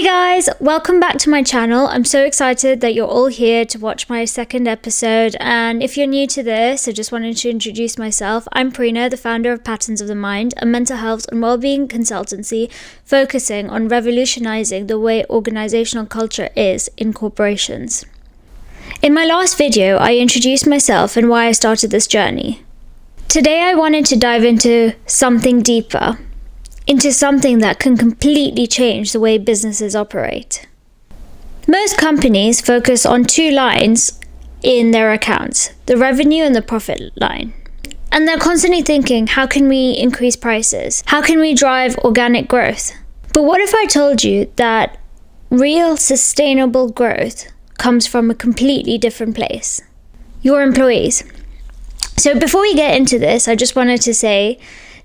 Hey guys, welcome back to my channel. I'm so excited that you're all here to watch my second episode, and if you're new to this, I just wanted to introduce myself. I'm Prina, the founder of Patterns of the Mind, a mental health and wellbeing consultancy focusing on revolutionizing the way organizational culture is in corporations. In my last video, I introduced myself and why I started this journey. Today I wanted to dive into something deeper, into something that can completely change the way businesses operate. Most companies focus on two lines in their accounts, the revenue and the profit line. And they're constantly thinking, how can we increase prices? How can we drive organic growth? But what if I told you that real sustainable growth comes from a completely different place? Your employees. So before we get into this, I just wanted to say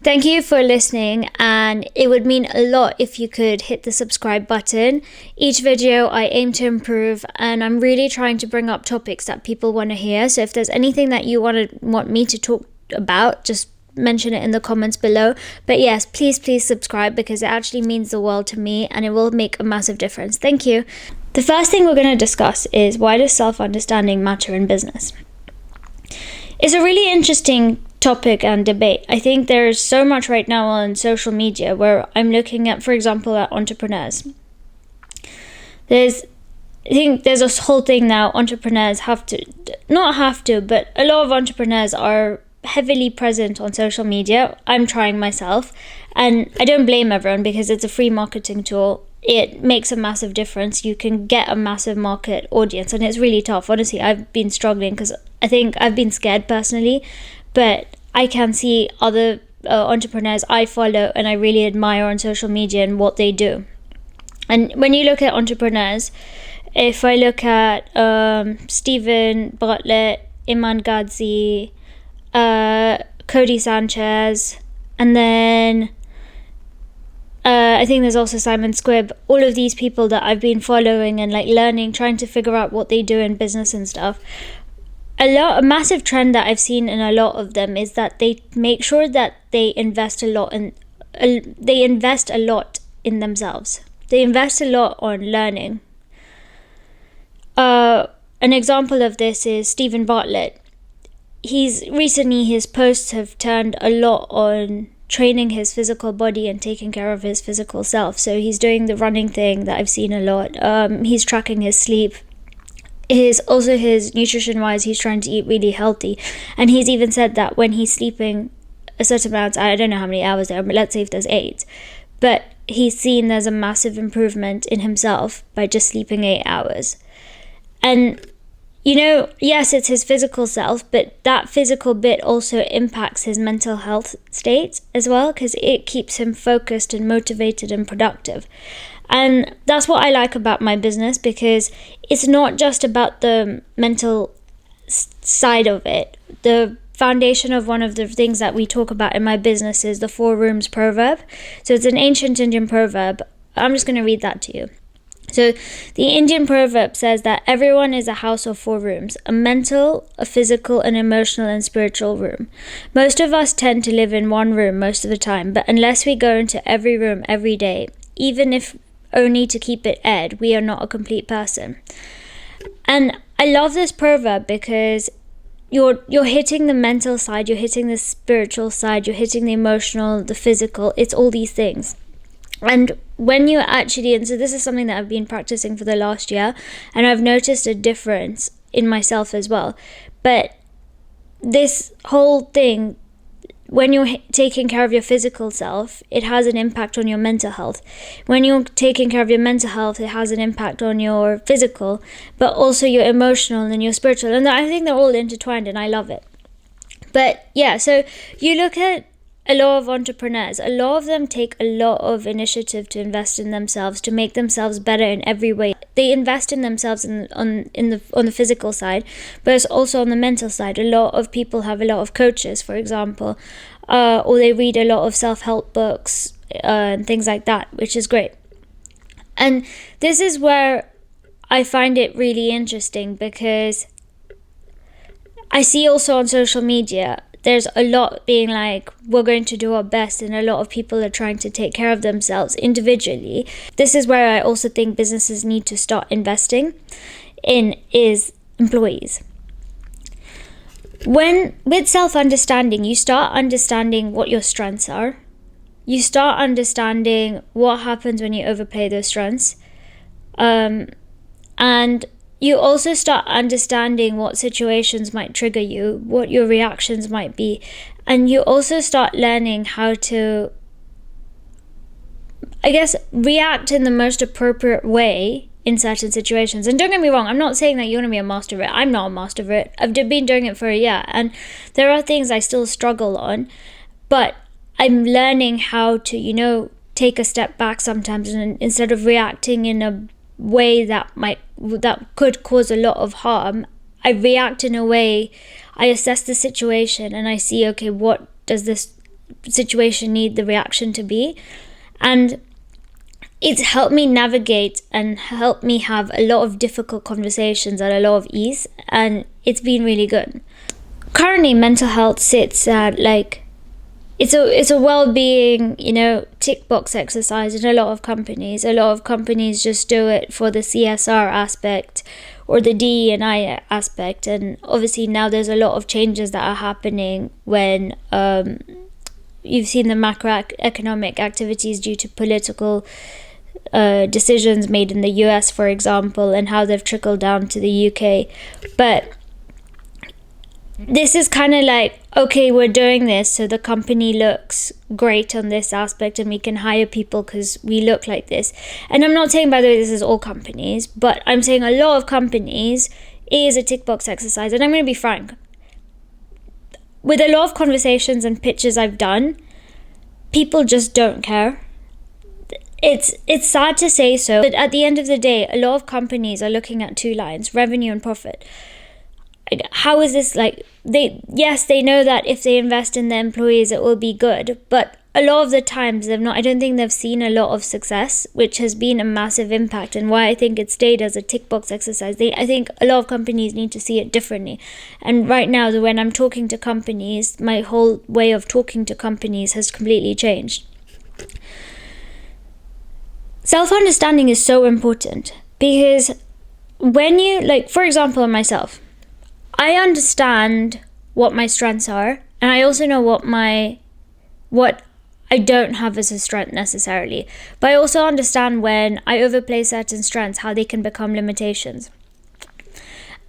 thank you for listening, and it would mean a lot if you could hit the subscribe button. Each video I aim to improve, and I'm really trying to bring up topics that people want to hear. So if there's anything that you want me to talk about, just mention it in the comments below. But yes, please subscribe, because it actually means the world to me and it will make a massive difference. Thank you. The first thing we're going to discuss is, why does self-understanding matter in business? It's a really interesting topic and debate. I think there's so much right now on social media where I'm looking at, for example, at entrepreneurs. I think there's a whole thing now, entrepreneurs but a lot of entrepreneurs are heavily present on social media. I'm trying myself, and I don't blame everyone, because it's a free marketing tool. It makes a massive difference. You can get a massive market audience, and it's really tough. Honestly, I've been struggling because I think I've been scared personally, but I can see other entrepreneurs I follow and I really admire on social media and what they do. And when you look at entrepreneurs, if I look at Stephen Bartlett, Iman Gadzhi, Cody Sanchez, and then I think there's also Simon Squibb, all of these people that I've been following and learning, trying to figure out what they do in business and stuff. A massive trend that I've seen in a lot of them is that they make sure that they invest a lot in themselves. They invest a lot on learning. An example of this is Stephen Bartlett. His posts have turned a lot on training his physical body and taking care of his physical self. So he's doing the running thing that I've seen a lot. He's tracking his sleep. His nutrition wise, he's trying to eat really healthy, and he's even said that when he's sleeping a certain amount, I don't know how many hours there are, but let's say if there's 8, but he's seen there's a massive improvement in himself by just sleeping 8 hours. And yes, it's his physical self, but that physical bit also impacts his mental health state as well, because it keeps him focused and motivated and productive. And that's what I like about my business, because it's not just about the mental side of it. The foundation of one of the things that we talk about in my business is the 4 rooms proverb. So it's an ancient Indian proverb. I'm just going to read that to you. So the Indian proverb says that everyone is a house of 4 rooms, a mental, a physical, an emotional, and spiritual room. Most of us tend to live in one room most of the time, but unless we go into every room every day, even if only to keep it aired, we are not a complete person. And I love this proverb because you're hitting the mental side, you're hitting the spiritual side, you're hitting the emotional, the physical. It's all these things. And when you actually, and so this is something that I've been practicing for the last year, and I've noticed a difference in myself as well. But this whole thing, when you're taking care of your physical self, it has an impact on your mental health. When you're taking care of your mental health, it has an impact on your physical, but also your emotional and your spiritual. And I think they're all intertwined, and I love it. But yeah, so you look at a lot of entrepreneurs, a lot of them take a lot of initiative to invest in themselves, to make themselves better in every way. They invest in themselves on the physical side, but it's also on the mental side. A lot of people have a lot of coaches, for example, or they read a lot of self-help books and things like that, which is great. And this is where I find it really interesting, because I see also on social media there's a lot being like, we're going to do our best, and a lot of people are trying to take care of themselves individually. This is where I also think businesses need to start investing in is employees. With self-understanding, you start understanding what your strengths are. You start understanding what happens when you overplay those strengths. And you also start understanding what situations might trigger you, what your reactions might be. And you also start learning how to, I guess, react in the most appropriate way in certain situations. And don't get me wrong, I'm not saying that you're going to be a master of it. I'm not a master of it. I've been doing it for a year, and there are things I still struggle on, but I'm learning how to, take a step back sometimes, and instead of reacting in a way that could cause a lot of harm, I react in a way, I assess the situation and I see, okay, what does this situation need the reaction to be? And it's helped me navigate and helped me have a lot of difficult conversations at a lot of ease, and it's been really good. Currently, mental health sits at it's a well-being, tick box exercise in a lot of companies. A lot of companies just do it for the CSR aspect or the DE&I aspect. And obviously now there's a lot of changes that are happening when you've seen the macroeconomic activities due to political decisions made in the US, for example, and how they've trickled down to the UK. But this is kind of like, okay, we're doing this so the company looks great on this aspect and we can hire people because we look like this. And I'm not saying, by the way, this is all companies, but I'm saying a lot of companies, it is a tick box exercise. And I'm going to be frank. With a lot of conversations and pitches I've done, people just don't care. It's sad to say so, but at the end of the day, a lot of companies are looking at two lines, revenue and profit. How is this they know that if they invest in their employees it will be good, but a lot of the times I don't think they've seen a lot of success, which has been a massive impact, and why I think it stayed as a tick box exercise. I think a lot of companies need to see it differently. And right now, when I'm talking to companies, my whole way of talking to companies has completely changed. Self-understanding is so important, because when you, for example, myself, I understand what my strengths are, and I also know what I don't have as a strength necessarily. But I also understand when I overplay certain strengths, how they can become limitations.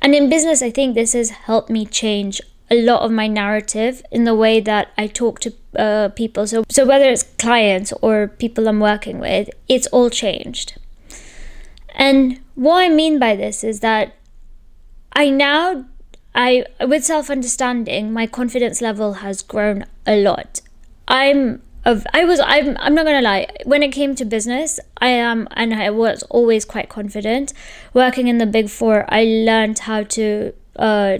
And in business, I think this has helped me change a lot of my narrative in the way that I talk to people. So whether it's clients or people I'm working with, it's all changed. And what I mean by this is that with self-understanding, my confidence level has grown a lot. I'm not gonna lie, when it came to business, I was always quite confident. Working in the Big Four, I learned how to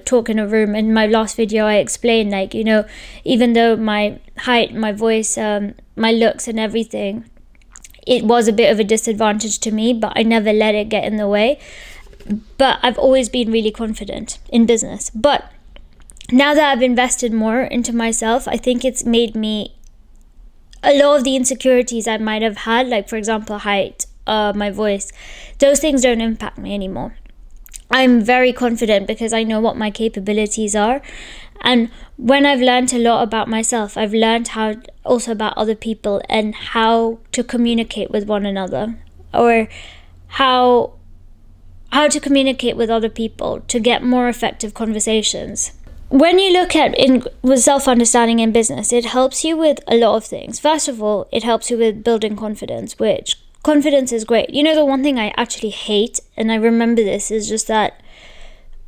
talk in a room. In my last video, I explained, even though my height, my voice, my looks and everything, it was a bit of a disadvantage to me, but I never let it get in the way. But I've always been really confident in business. But now that I've invested more into myself, I think it's made me, a lot of the insecurities I might have had, for example, height, my voice, those things don't impact me anymore. I'm very confident because I know what my capabilities are. And when I've learned a lot about myself, I've learned how also about other people and how to communicate with one another, or how to communicate with other people to get more effective conversations. When you look at with self-understanding in business, it helps you with a lot of things. First of all, it helps you with building confidence, which confidence is great. The one thing I actually hate, and I remember this, is just that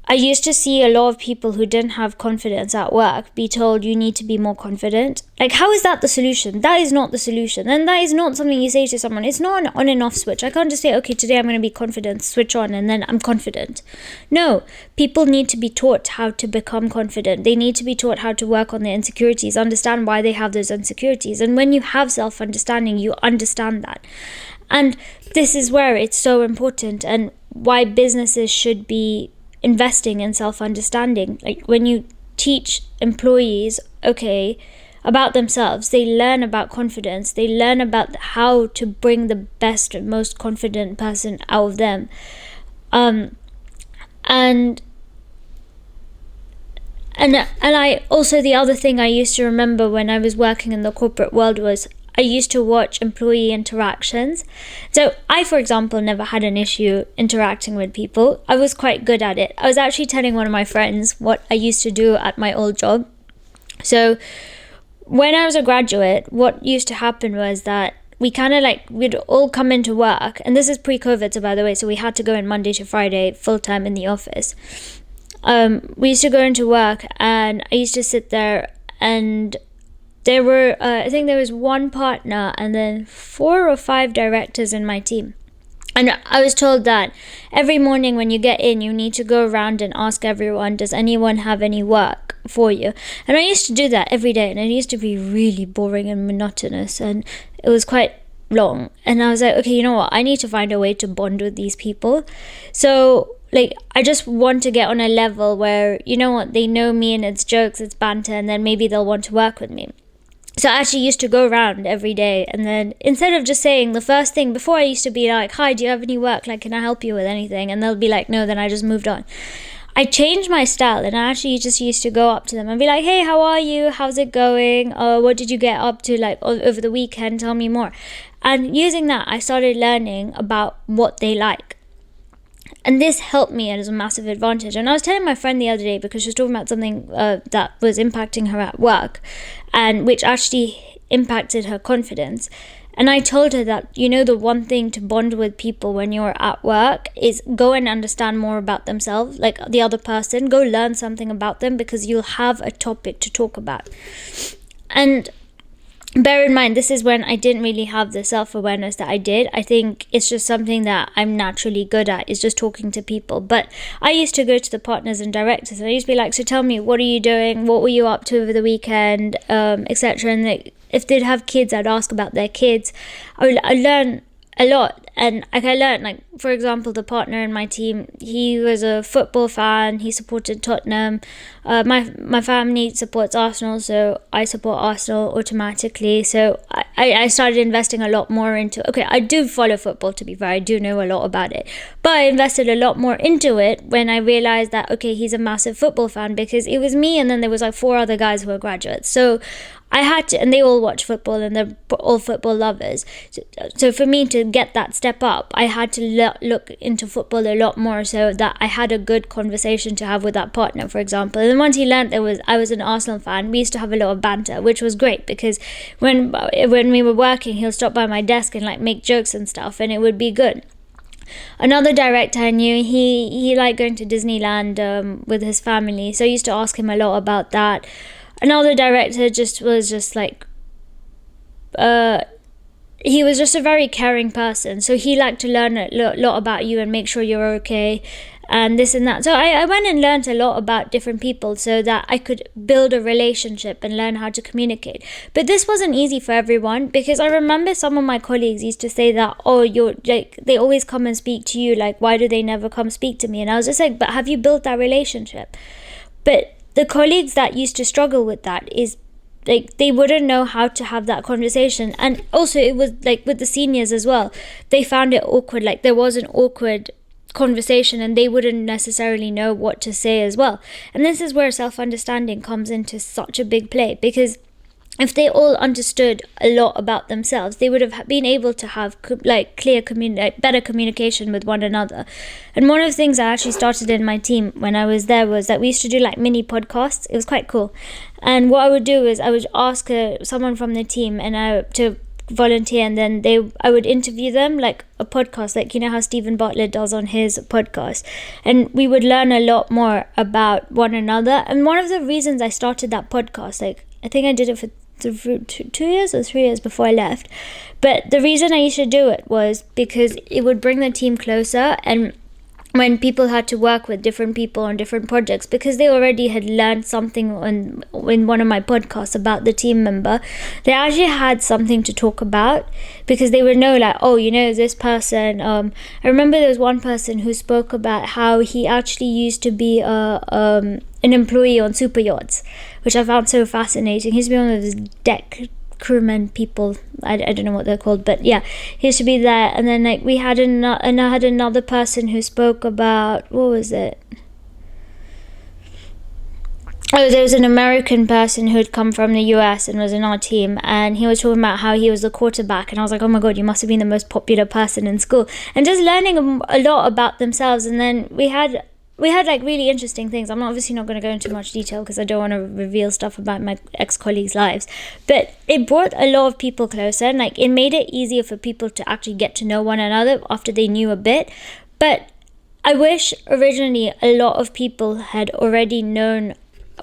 I used to see a lot of people who didn't have confidence at work be told you need to be more confident. How is that the solution? That is not the solution. And that is not something you say to someone. It's not an on and off switch. I can't just say, okay, today I'm going to be confident, switch on, and then I'm confident. No, people need to be taught how to become confident. They need to be taught how to work on their insecurities, understand why they have those insecurities. And when you have self-understanding, you understand that. And this is where it's so important, and why businesses should be investing in self-understanding. When you teach employees, okay, about themselves. They learn about confidence. They learn about how to bring the best and most confident person out of them. And I also, the other thing I used to remember when I was working in the corporate world was I used to watch employee interactions. So I, for example, never had an issue interacting with people. I was quite good at it. I was actually telling one of my friends what I used to do at my old job. So when I was a graduate, what used to happen was that we'd all come into work, and this is pre-COVID, so by the way, so we had to go in Monday to Friday full-time in the office. We used to go into work, and I used to sit there, and there were, I think there was one partner and then 4 or 5 directors in my team. And I was told that every morning when you get in, you need to go around and ask everyone, does anyone have any work for you? And I used to do that every day, and it used to be really boring and monotonous, and it was quite long. And I was like, okay, you know what? I need to find a way to bond with these people. So I just want to get on a level where, you know what, they know me and it's jokes, it's banter, and then maybe they'll want to work with me. So I actually used to go around every day, and then instead of just saying the first thing, before I used to be like, hi, do you have any work? Can I help you with anything? And they'll be like, no, then I just moved on. I changed my style, and I actually just used to go up to them and be like, hey, how are you? How's it going? What did you get up to over the weekend? Tell me more. And using that, I started learning about what they like. And this helped me as a massive advantage. And I was telling my friend the other day, because she was talking about something that was impacting her at work, and which actually impacted her confidence. And I told her that, the one thing to bond with people when you're at work is go and understand more about themselves, like the other person. Go learn something about them, because you'll have a topic to talk about. And bear in mind, this is when I didn't really have the self-awareness that I did. I think it's just something that I'm naturally good at, is just talking to people. But I used to go to the partners and directors, and I used to be like, so tell me, what are you doing? What were you up to over the weekend? Etc. And if they'd have kids, I'd ask about their kids. I learn a lot. And I learned, for example, the partner in my team, he was a football fan. He supported Tottenham. My family supports Arsenal, so I support Arsenal automatically. So I started investing a lot more into, I do follow football, to be fair. I do know a lot about it. But I invested a lot more into it when I realized that, he's a massive football fan, because it was me and then there was 4 other guys who were graduates. So I had to, and they all watch football and they're all football lovers. So for me to get that step up, I had to look into football a lot more, so that I had a good conversation to have with that partner, for example. And once he learned I was an Arsenal fan, we used to have a lot of banter, which was great, because when we were working, he'll stop by my desk and make jokes and stuff, and it would be good. Another director I knew, he liked going to Disneyland with his family, so I used to ask him a lot about that. Another director he was just a very caring person. So he liked to learn a lot about you and make sure you're okay and this and that. So I went and learned a lot about different people so that I could build a relationship and learn how to communicate. But this wasn't easy for everyone, because I remember some of my colleagues used to say that, they always come and speak to you. Why do they never come speak to me? And I was just like, but have you built that relationship? But the colleagues that used to struggle with that is they wouldn't know how to have that conversation. And also it was with the seniors as well, they found it awkward. There was an awkward conversation and they wouldn't necessarily know what to say as well. And this is where self-understanding comes into such a big play, because if they all understood a lot about themselves, they would have been able to have better communication with one another. And one of the things I actually started in my team when I was there was that we used to do mini podcasts. It was quite cool. And what I would do is I would ask someone from the team to volunteer, and then I would interview them a podcast, how Stephen Bartlett does on his podcast. And we would learn a lot more about one another. And one of the reasons I started that podcast, I think I did it for 2 years or 3 years before I left. But the reason I used to do it was because it would bring the team closer, and when people had to work with different people on different projects, because they already had learned something in one of my podcasts about the team member, they actually had something to talk about, because they would know this person. I remember there was one person who spoke about how he actually used to be an employee on super yachts, which I found so fascinating. He used to be one of those deck crewmen people. I don't know what they're called, but yeah, he used to be there. And then like we had another person who spoke about, what was it? Oh, there was an American person who had come from the US and was in our team, and he was talking about how he was the quarterback, and I was like, oh my god, you must have been the most popular person in school, and just learning a lot about themselves. And then we had like really interesting things. I'm obviously not going to go into much detail because I don't want to reveal stuff about my ex-colleagues' lives, but it brought a lot of people closer, and like it made it easier for people to actually get to know one another after they knew a bit. But I wish originally a lot of people had already known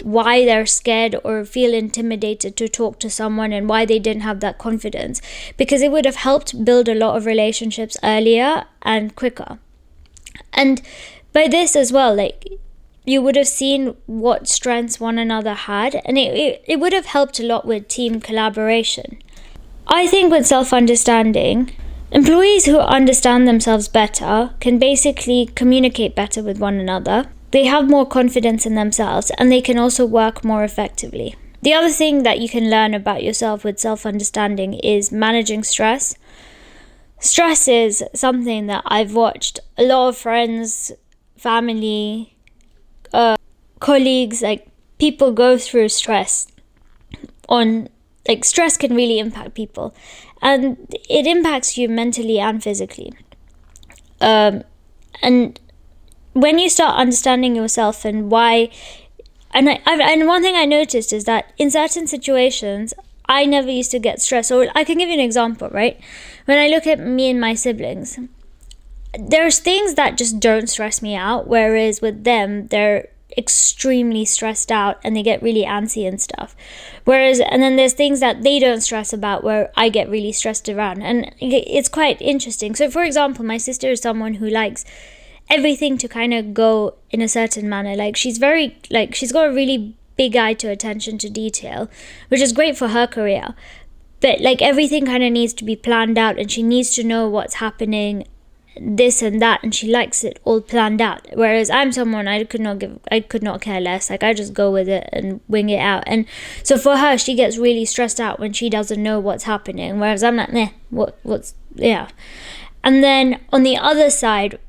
why they're scared or feel intimidated to talk to someone and why they didn't have that confidence, because it would have helped build a lot of relationships earlier and quicker. And by this as well, like you would have seen what strengths one another had, and it would have helped a lot with team collaboration. I think with self-understanding, employees who understand themselves better can basically communicate better with one another. They have more confidence in themselves, and they can also work more effectively. The other thing that you can learn about yourself with self-understanding is managing stress. Stress is something that I've watched a lot of friends, family, colleagues, like people go through stress. Stress can really impact people, and it impacts you mentally and physically. And when you start understanding yourself and why, and one thing I noticed is that in certain situations, I never used to get stressed. Or I can give you an example, right? When I look at me and my siblings, there's things that just don't stress me out, whereas with them, they're extremely stressed out and they get really antsy and stuff. And then there's things that they don't stress about where I get really stressed around. And it's quite interesting. So for example, my sister is someone who likes everything to kind of go in a certain manner. Like she's got a really big eye to attention to detail, which is great for her career. But like everything kind of needs to be planned out, and she needs to know what's happening, this and that, and she likes it all planned out. Whereas I'm someone, I could not care less. Like I just go with it and wing it out. And so for her, she gets really stressed out when she doesn't know what's happening. Whereas I'm like, yeah. And then on the other side,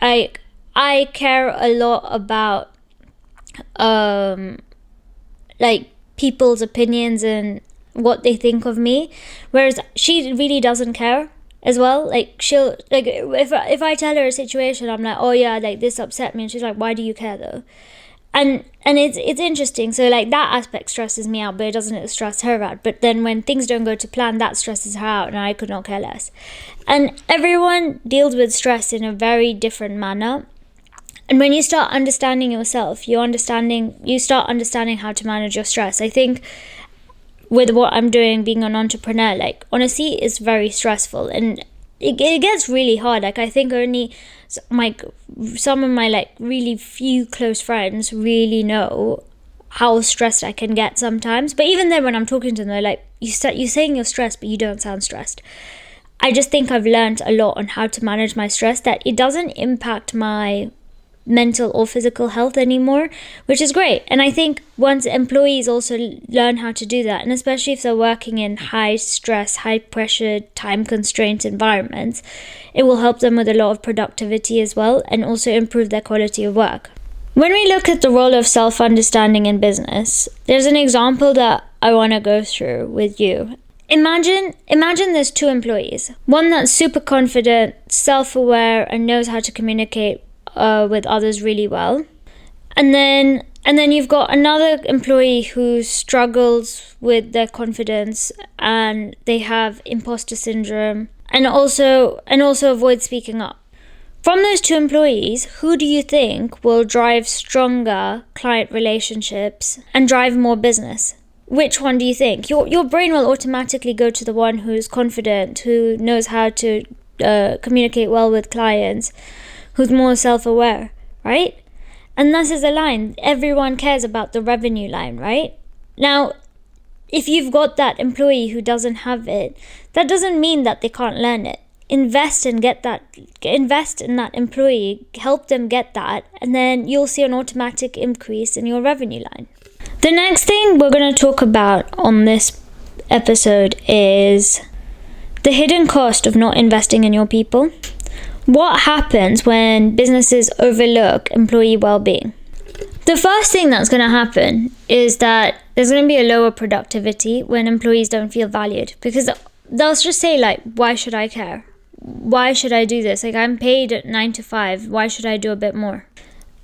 I care a lot about like people's opinions and what they think of me, whereas she really doesn't care as well. Like she'll, like if I tell her a situation, I'm like, oh yeah, like this upset me, and she's like, why do you care though? And it's interesting. So like that aspect stresses me out, but it doesn't stress her out. But then when things don't go to plan, that stresses her out, and I could not care less. And everyone deals with stress in a very different manner. And when you start understanding yourself, you start understanding how to manage your stress. I think with what I'm doing, being an entrepreneur, like honestly, it's very stressful, and it gets really hard. Like I think only some of my like really few close friends really know how stressed I can get sometimes. But even then, when I'm talking to them, they're like, you're saying you're stressed, but you don't sound stressed. I just think I've learned a lot on how to manage my stress, that it doesn't impact my mental or physical health anymore, which is great. And I think once employees also learn how to do that, and especially if they're working in high stress, high pressure, time constraint environments, it will help them with a lot of productivity as well, and also improve their quality of work. When we look at the role of self-understanding in business, there's an example that I want to go through with you. Imagine there's two employees, one that's super confident, self-aware, and knows how to communicate with others really well, and then you've got another employee who struggles with their confidence, and they have imposter syndrome, and also avoid speaking up. From those two employees, who do you think will drive stronger client relationships and drive more business? Which one do you think? Your brain will automatically go to the one who's confident, who knows how to communicate well with clients, who's more self-aware, right? And this is a line. Everyone cares about the revenue line, right? Now, if you've got that employee who doesn't have it, that doesn't mean that they can't learn it. invest in that employee, help them get that, and then you'll see an automatic increase in your revenue line. The next thing we're going to talk about on this episode is the hidden cost of not investing in your people. What happens when businesses overlook employee well-being? The first thing that's going to happen is that there's going to be a lower productivity when employees don't feel valued, because they'll just say, like, why should I care? Why should I do this? Like, I'm paid at 9 to 5. Why should I do a bit more?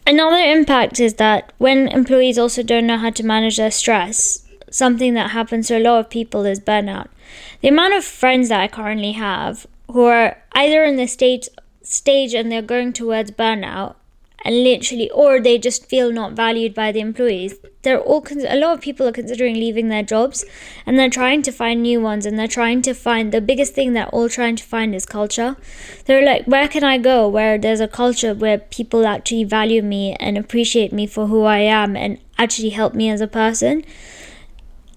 Another impact is that when employees also don't know how to manage their stress, something that happens to a lot of people is burnout. The amount of friends that I currently have who are either in the stage and they're going towards burnout, and literally, or they just feel not valued by the employees. A lot of people are considering leaving their jobs, and they're trying to find new ones, and they're trying to find, the biggest thing they're all trying to find is culture. They're like, where can I go where there's a culture where people actually value me and appreciate me for who I am and actually help me as a person?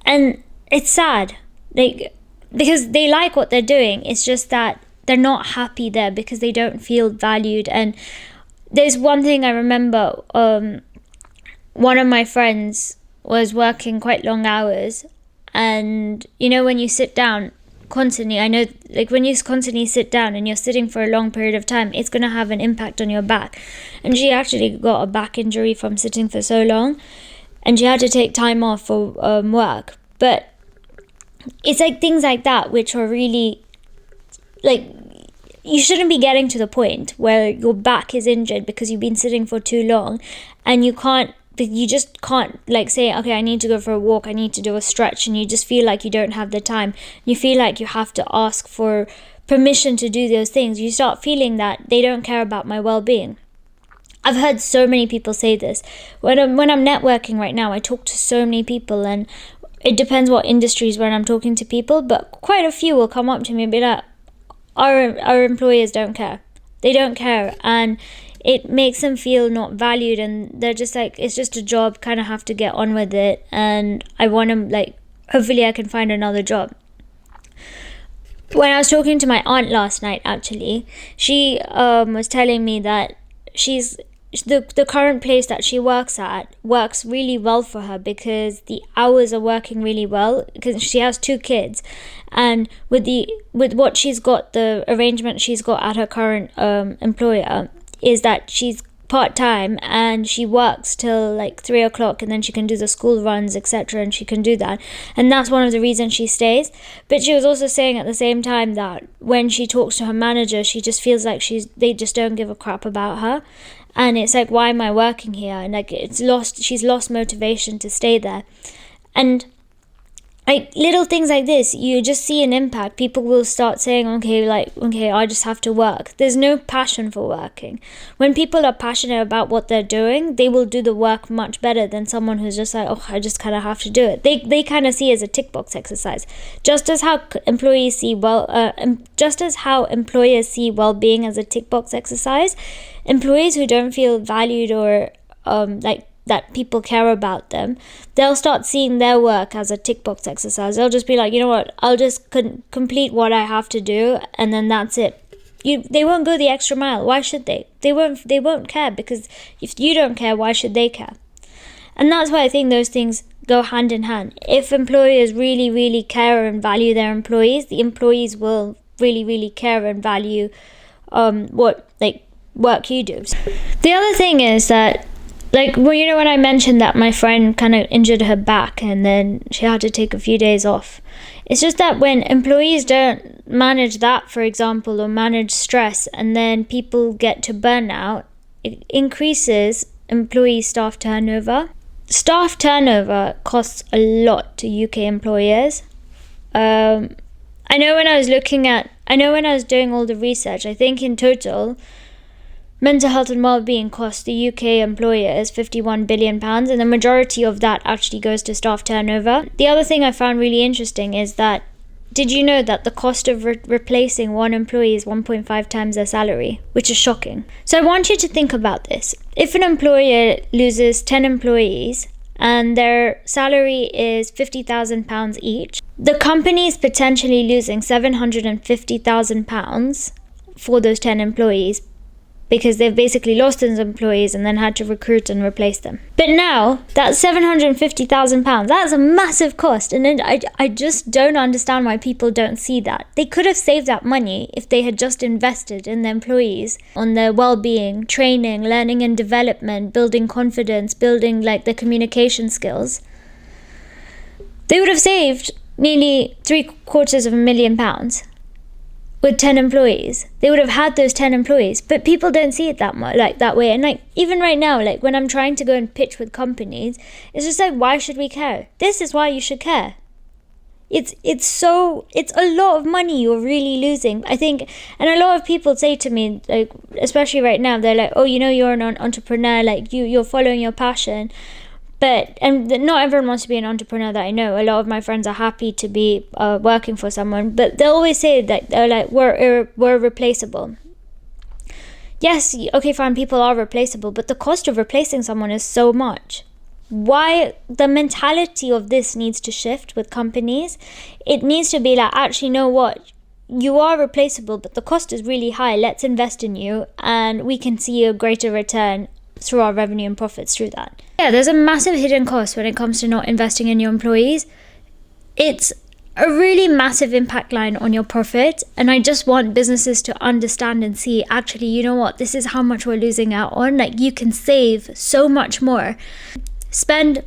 And it's sad, like, because they like what they're doing. It's just that they're not happy there because they don't feel valued. And there's one thing I remember, one of my friends was working quite long hours, and you know, when you sit down constantly, I know, like, when you constantly sit down and you're sitting for a long period of time, it's going to have an impact on your back. And she actually got a back injury from sitting for so long, and she had to take time off for work. But it's like things like that which are really, like, you shouldn't be getting to the point where your back is injured because you've been sitting for too long, and you just can't, like, say, okay, I need to go for a walk, I need to do a stretch, and you just feel like you don't have the time. You feel like you have to ask for permission to do those things. You start feeling that they don't care about my well-being. I've heard so many people say this. When I'm networking right now, I talk to so many people, and it depends what industries when I'm talking to people, but quite a few will come up to me and be like, our employers don't care. They don't care, and it makes them feel not valued, and they're just like, it's just a job, kind of have to get on with it, and I want to, like, hopefully I can find another job. When I was talking to my aunt last night, actually, she was telling me that the current place that she works at works really well for her because the hours are working really well, because she has 2 kids, and with what she's got, the arrangement she's got at her current employer is that she's part-time and she works till like 3 o'clock, and then she can do the school runs, etc., and she can do that, and that's one of the reasons she stays. But she was also saying at the same time that when she talks to her manager, she just feels like they just don't give a crap about her. And it's like, why am I working here? And like, she's lost motivation to stay there. And like little things like this, you just see an impact. People will start saying, okay, I just have to work. There's no passion for working. When people are passionate about what they're doing, they will do the work much better than someone who's just like, oh, I just kind of have to do it. They kind of see it as a tick box exercise. Just as how employers see well-being as a tick box exercise, employees who don't feel valued or that people care about them, they'll start seeing their work as a tick box exercise. They'll just be like, you know what, I'll just complete what I have to do, and then that's it. They won't go the extra mile. Why should they? They won't care, because if you don't care, why should they care? And that's why I think those things go hand in hand. If employers really, really care and value their employees, the employees will really, really care and value what work you do. The other thing is that, like, well, you know, when I mentioned that my friend kind of injured her back and then she had to take a few days off, it's just that when employees don't manage that, for example, or manage stress, and then people get to burnout, it increases employee staff turnover. Staff turnover costs a lot to UK employers. I know when I was doing all the research, I think in total, mental health and well-being costs the UK employers £51 billion, and the majority of that actually goes to staff turnover. The other thing I found really interesting is that, did you know that the cost of replacing one employee is 1.5 times their salary, which is shocking. So I want you to think about this. If an employer loses 10 employees and their salary is £50,000 each, the company is potentially losing £750,000 for those 10 employees because they've basically lost those employees and then had to recruit and replace them. But now, that's £750,000. That's a massive cost. And then I just don't understand why people don't see that. They could have saved that money if they had just invested in their employees, on their well-being, training, learning and development, building confidence, building like their communication skills. They would have saved nearly £750,000 with 10 employees. They would have had those 10 employees, but people don't see it that much, like that way. And like even right now, like when I'm trying to go and pitch with companies, it's just like, why should we care? This is why you should care. It's a lot of money you're really losing, I think. And a lot of people say to me, like especially right now, they're like, oh, you're an entrepreneur, like you're following your passion. And not everyone wants to be an entrepreneur that I know. A lot of my friends are happy to be working for someone, but they'll always say that they're like, we're replaceable. Yes, okay, fine, people are replaceable, but the cost of replacing someone is so much. Why the mentality of this needs to shift with companies. It needs to be like, actually, you know what? You are replaceable, but the cost is really high. Let's invest in you, and we can see a greater return through our revenue and profits through that. Yeah, there's a massive hidden cost when it comes to not investing in your employees. It's a really massive impact line on your profit, and I just want businesses to understand and see, actually, you know what, this is how much we're losing out on. Like, you can save so much more. Spend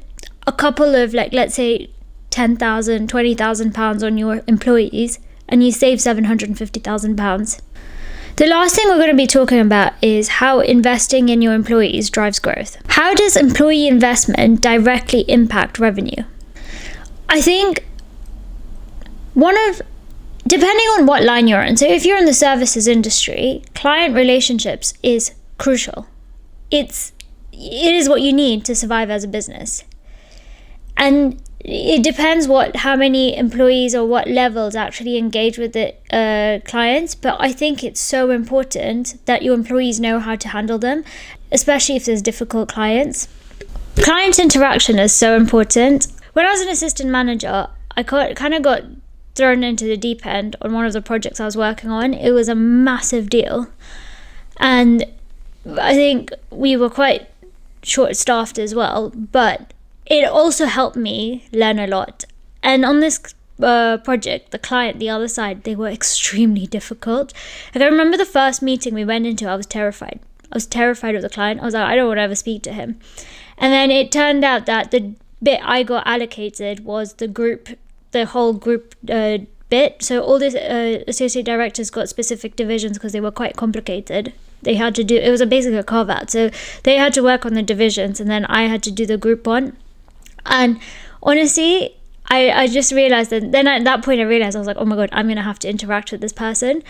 a couple of, like, let's say £10,000, £20,000 on your employees, and you save £750,000. The last thing we're going to be talking about is how investing in your employees drives growth. How does employee investment directly impact revenue? I think depending on what line you're in, so if you're in the services industry, client relationships is crucial. It is what you need to survive as a business. And it depends how many employees or what levels actually engage with the clients, but I think it's so important that your employees know how to handle them, especially if there's difficult clients. Client interaction is so important. When I was an assistant manager, I kind of got thrown into the deep end on one of the projects I was working on. It was a massive deal, and I think we were quite short-staffed as well, but it also helped me learn a lot. And on this project, the client, the other side, they were extremely difficult. Like, I remember the first meeting we went into, I was terrified. I was terrified of the client. I was like, I don't want to ever speak to him. And then it turned out that the bit I got allocated was the whole group bit. So all the associate directors got specific divisions because they were quite complicated. They had to do, it was basically a carve out. So they had to work on the divisions, and then I had to do the group one. And honestly, I just realized that then at that point I realized, I was like, oh my God, I'm going to have to interact with this person.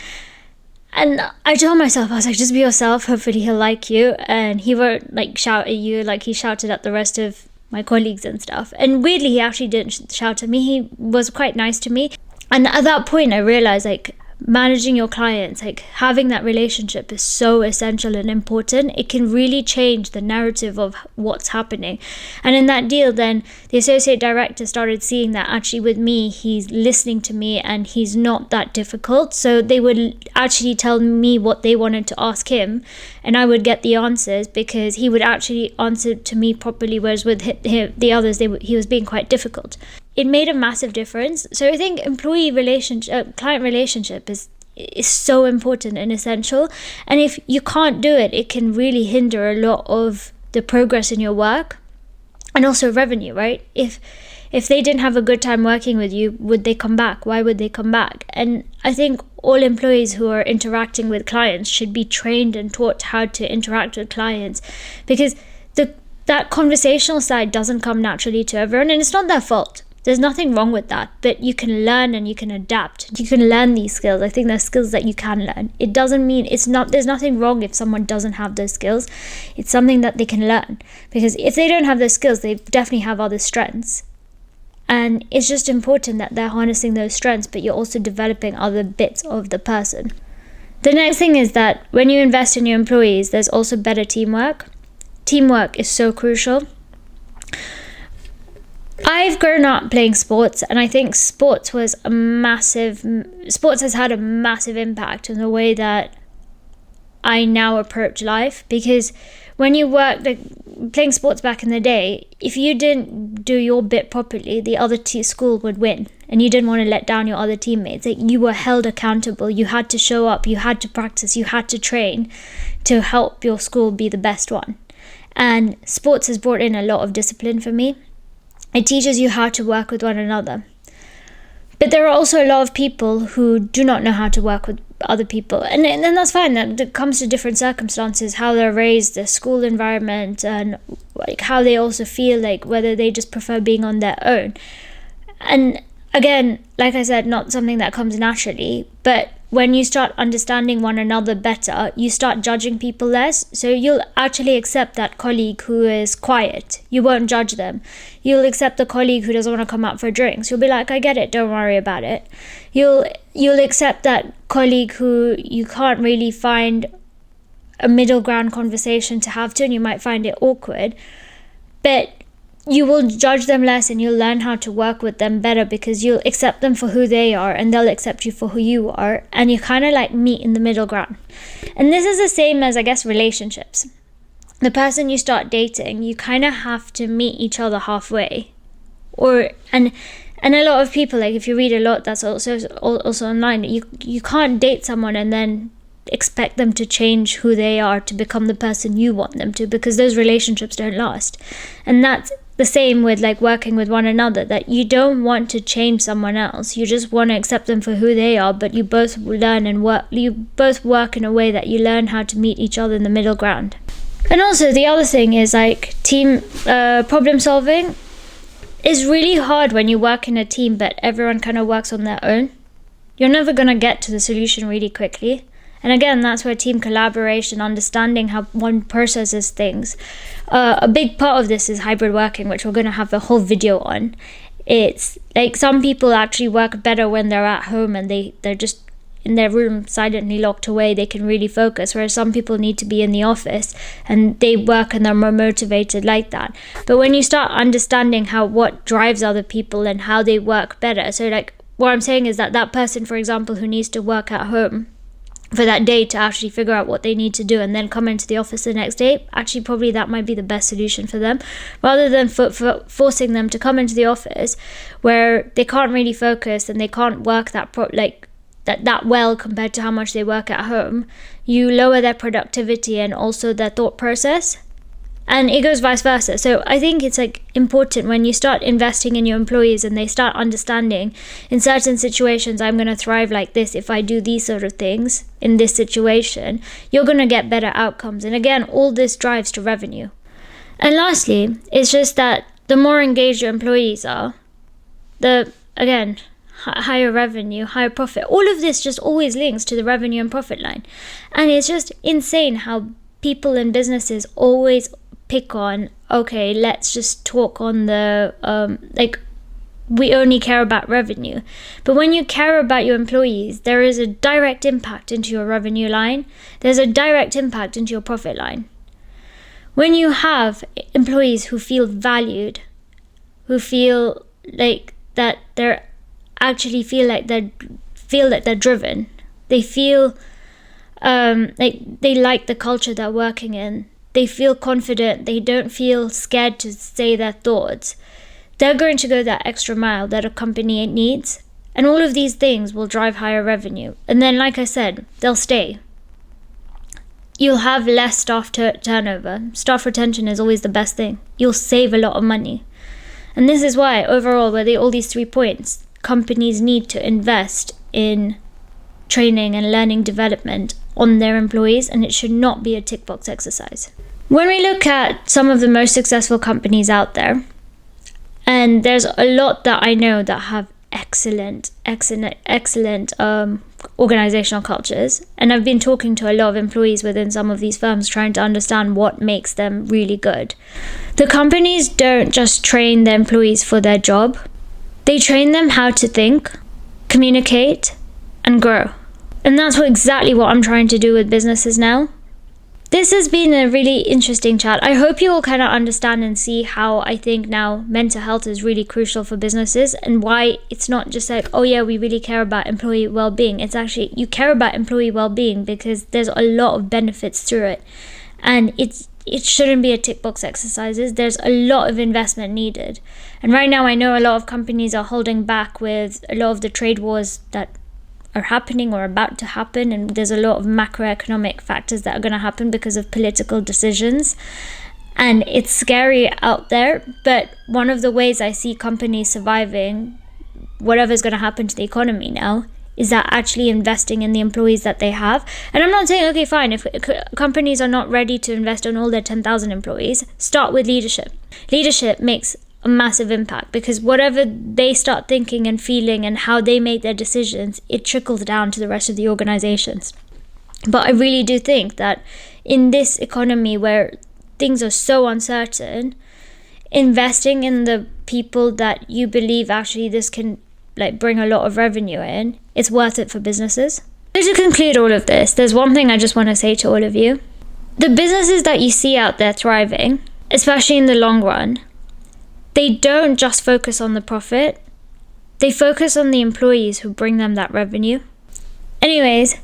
And I told myself, I was like, just be yourself. Hopefully he'll like you. And he won't like shout at you like he shouted at the rest of my colleagues and stuff. And weirdly, he actually didn't shout at me. He was quite nice to me. And at that point I realized, like, managing your clients, like having that relationship is so essential and important. It can really change the narrative of what's happening. And in that deal, then the associate director started seeing that actually with me, he's listening to me and he's not that difficult. So they would actually tell me what they wanted to ask him, and I would get the answers because he would actually answer to me properly, whereas with the others, he was being quite difficult. It made a massive difference. So I think client relationship is so important and essential. And if you can't do it, it can really hinder a lot of the progress in your work and also revenue, right? If they didn't have a good time working with you, would they come back? Why would they come back? And I think all employees who are interacting with clients should be trained and taught how to interact with clients, because that conversational side doesn't come naturally to everyone, and it's not their fault. There's nothing wrong with that, but you can learn and you can adapt. You can learn these skills. I think they're skills that you can learn. It doesn't mean there's nothing wrong if someone doesn't have those skills. It's something that they can learn, because if they don't have those skills, they definitely have other strengths. And it's just important that they're harnessing those strengths, but you're also developing other bits of the person. The next thing is that when you invest in your employees, there's also better teamwork. Teamwork is so crucial. I've grown up playing sports, and I think sports has had a massive impact on the way that I now approach life. Because when you work, like playing sports back in the day, if you didn't do your bit properly, the other school would win, and you didn't want to let down your other teammates. Like, you were held accountable. You had to show up, you had to practice, you had to train to help your school be the best one. And sports has brought in a lot of discipline for me. It teaches you how to work with one another. But there are also a lot of people who do not know how to work with other people. And that's fine. That comes to different circumstances, how they're raised, their school environment, and like how they also feel, like whether they just prefer being on their own. And again, like I said, not something that comes naturally, but when you start understanding one another better, you start judging people less. So you'll actually accept that colleague who is quiet. You won't judge them. You'll accept the colleague who doesn't want to come out for drinks. You'll be like, I get it, don't worry about it. You'll accept that colleague who you can't really find a middle ground conversation to have to, and you might find it awkward. But you will judge them less, and you'll learn how to work with them better, because you'll accept them for who they are and they'll accept you for who you are, and you kind of like meet in the middle ground. And this is the same as, I guess, relationships. The person you start dating, you kind of have to meet each other halfway. And a lot of people, like if you read a lot that's also online, you can't date someone and then expect them to change who they are to become the person you want them to, because those relationships don't last. And that's the same with like working with one another, that you don't want to change someone else. You just want to accept them for who they are, but you both learn and work. You both work in a way that you learn how to meet each other in the middle ground. And also the other thing is like team problem solving is really hard when you work in a team, but everyone kind of works on their own. You're never going to get to the solution really quickly. And again, that's where team collaboration, understanding how one processes things. A big part of this is hybrid working, which we're going to have a whole video on. It's like some people actually work better when they're at home and they're just in their room silently locked away. They can really focus, whereas some people need to be in the office and they work and they're more motivated like that. But when you start understanding what drives other people and how they work better, so like what I'm saying is that person, for example, who needs to work at home for that day to actually figure out what they need to do and then come into the office the next day, actually probably that might be the best solution for them, rather than forcing them to come into the office where they can't really focus and they can't work that well compared to how much they work at home. You lower their productivity and also their thought process, and it goes vice versa. So I think it's like important when you start investing in your employees and they start understanding, in certain situations I'm going to thrive like this if I do these sort of things in this situation, you're going to get better outcomes. And again, all this drives to revenue. And lastly, it's just that the more engaged your employees are, the higher revenue, higher profit. All of this just always links to the revenue and profit line. And it's just insane how people in businesses always pick on, okay, let's just talk on the we only care about revenue. But when you care about your employees, there is a direct impact into your revenue line. There's a direct impact into your profit line. When you have employees who feel valued, who feel like that they're actually feel that they're driven, they feel like they like the culture they're working in, they feel confident, they don't feel scared to say their thoughts, they're going to go that extra mile that a company needs. And all of these things will drive higher revenue. And then, like I said, they'll stay. You'll have less staff turnover. Staff retention is always the best thing. You'll save a lot of money. And this is why, overall, all these 3 points, companies need to invest in training and learning development on their employees, and it should not be a tick box exercise. When we look at some of the most successful companies out there, and there's a lot that I know that have excellent organizational cultures, and I've been talking to a lot of employees within some of these firms trying to understand what makes them really good. The companies don't just train their employees for their job, they train them how to think, communicate, and grow. And that's exactly what I'm trying to do with businesses now. This has been a really interesting chat. I hope you all kind of understand and see how I think now mental health is really crucial for businesses, and why it's not just like, oh yeah, we really care about employee well-being. It's actually, you care about employee well-being because there's a lot of benefits through it, and it shouldn't be a tick box exercises. There's a lot of investment needed, and right now I know a lot of companies are holding back with a lot of the trade wars that are happening or about to happen, and there's a lot of macroeconomic factors that are going to happen because of political decisions, and it's scary out there. But one of the ways I see companies surviving whatever's going to happen to the economy now is that actually investing in the employees that they have. And I'm not saying, okay, fine, if companies are not ready to invest on all their 10,000 employees, start with leadership. Leadership makes a massive impact, because whatever they start thinking and feeling and how they make their decisions, it trickles down to the rest of the organizations. But I really do think that in this economy where things are so uncertain, investing in the people that you believe actually this can bring a lot of revenue in, it's worth it for businesses. So to conclude all of this, there's one thing I just want to say to all of you. The businesses that you see out there thriving, especially in the long run, they don't just focus on the profit, they focus on the employees who bring them that revenue. Anyways,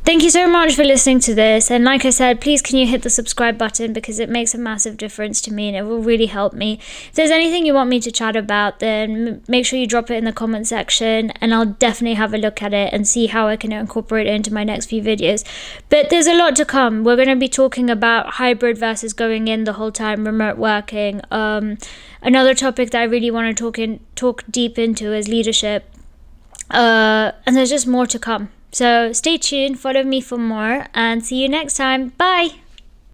thank you so much for listening to this, and like I said, please can you hit the subscribe button, because it makes a massive difference to me and it will really help me. If there's anything you want me to chat about, then make sure you drop it in the comment section, and I'll definitely have a look at it and see how I can incorporate it into my next few videos. But there's a lot to come. We're going to be talking about hybrid versus going in the whole time, remote working. Another topic that I really want to talk deep into is leadership, and there's just more to come. So stay tuned, follow me for more, and see you next time. Bye!